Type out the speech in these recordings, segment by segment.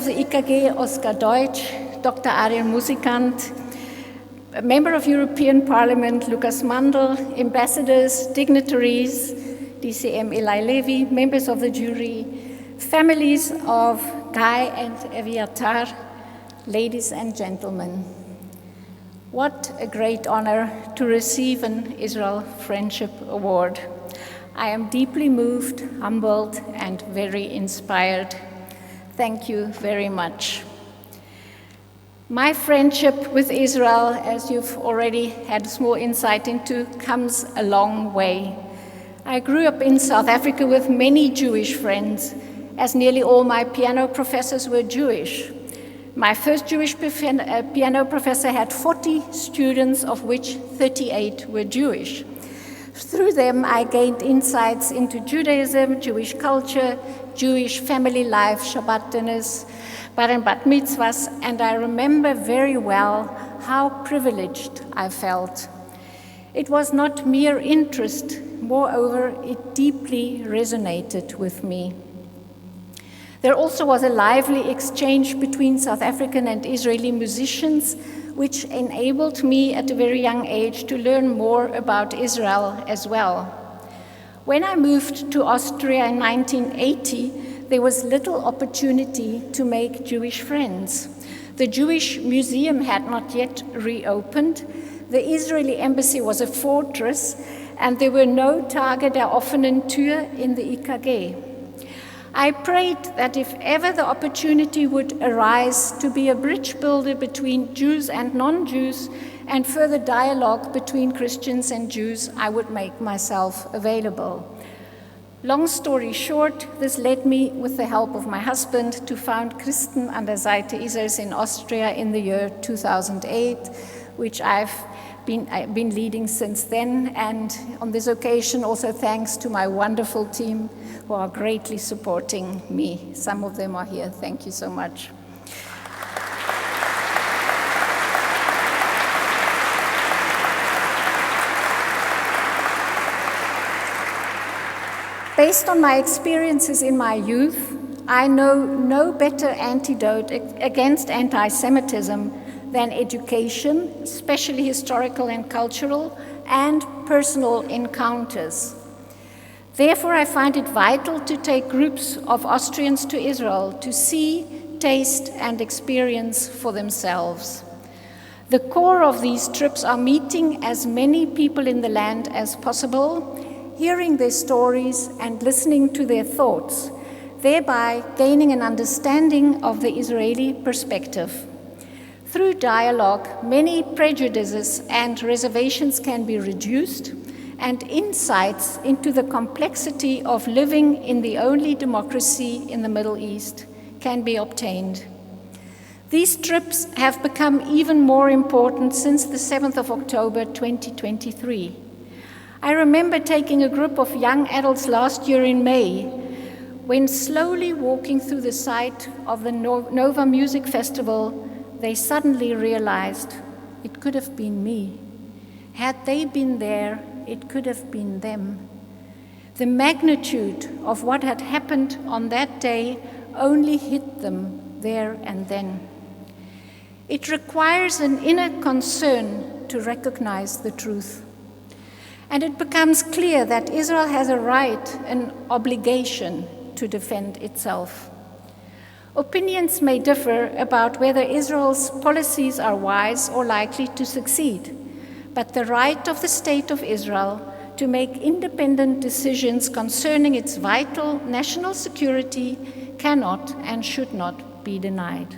the IKG Oskar Deutsch, Dr. Ariel Musikant, a member of European Parliament Lukas Mandl, ambassadors, dignitaries, DCM Eli Levy, members of the jury, families of Guy and Eviatar, ladies and gentlemen. What a great honor to receive an Israel Friendship Award. I am deeply moved, humbled, and very inspired. Thank you very much. My friendship with Israel, as you've already had a small insight into, comes a long way. I grew up in South Africa with many Jewish friends, as nearly all my piano professors were Jewish. My first Jewish piano professor had 40 students, of which 38 were Jewish. Through them, I gained insights into Judaism, Jewish culture, Jewish family life, Shabbat dinners, bar and bat mitzvahs, and I remember very well how privileged I felt. It was not mere interest, moreover, it deeply resonated with me. There also was a lively exchange between South African and Israeli musicians, which enabled me at a very young age to learn more about Israel as well. When I moved to Austria in 1980, there was little opportunity to make Jewish friends. The Jewish Museum had not yet reopened, the Israeli embassy was a fortress, and there were no Tage der offenen Tür in the IKG. I prayed that if ever the opportunity would arise to be a bridge builder between Jews and non-Jews and further dialogue between Christians and Jews, I would make myself available. Long story short, this led me, with the help of my husband, to found Christen an der Seite Israels in Austria in the year 2008, which I've been leading since then, and on this occasion also thanks to my wonderful team who are greatly supporting me. Some of them are here. Thank you so much. Based on my experiences in my youth, I know no better antidote against anti-Semitism than education, especially historical and cultural, and personal encounters. Therefore, I find it vital to take groups of Austrians to Israel to see, taste, and experience for themselves. The core of these trips are meeting as many people in the land as possible, hearing their stories and listening to their thoughts, thereby gaining an understanding of the Israeli perspective. Through dialogue, many prejudices and reservations can be reduced, and insights into the complexity of living in the only democracy in the Middle East can be obtained. These trips have become even more important since the 7th of October 2023. I remember taking a group of young adults last year in May, when slowly walking through the site of the Nova Music Festival, they suddenly realized it could have been me. Had they been there, it could have been them. The magnitude of what had happened on that day only hit them there and then. It requires an inner concern to recognize the truth. And it becomes clear that Israel has a right, an obligation to defend itself. Opinions may differ about whether Israel's policies are wise or likely to succeed, but the right of the State of Israel to make independent decisions concerning its vital national security cannot and should not be denied.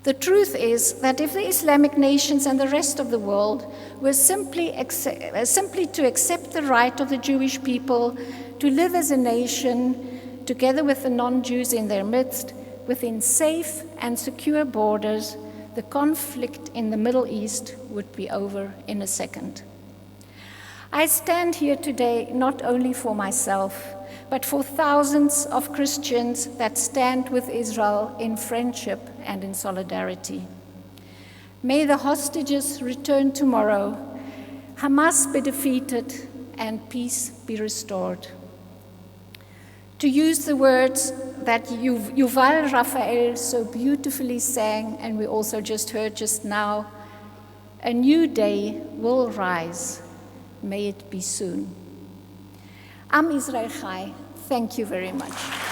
The truth is that if the Islamic nations and the rest of the world were simply to accept the right of the Jewish people to live as a nation, together with the non-Jews in their midst, within safe and secure borders, the conflict in the Middle East would be over in a second. I stand here today not only for myself, but for thousands of Christians that stand with Israel in friendship and in solidarity. May the hostages return tomorrow, Hamas be defeated, and peace be restored. To use the words that Yuval Raphael so beautifully sang, and we also just heard just now, a new day will rise. May it be soon. Am Israel Chai, thank you very much.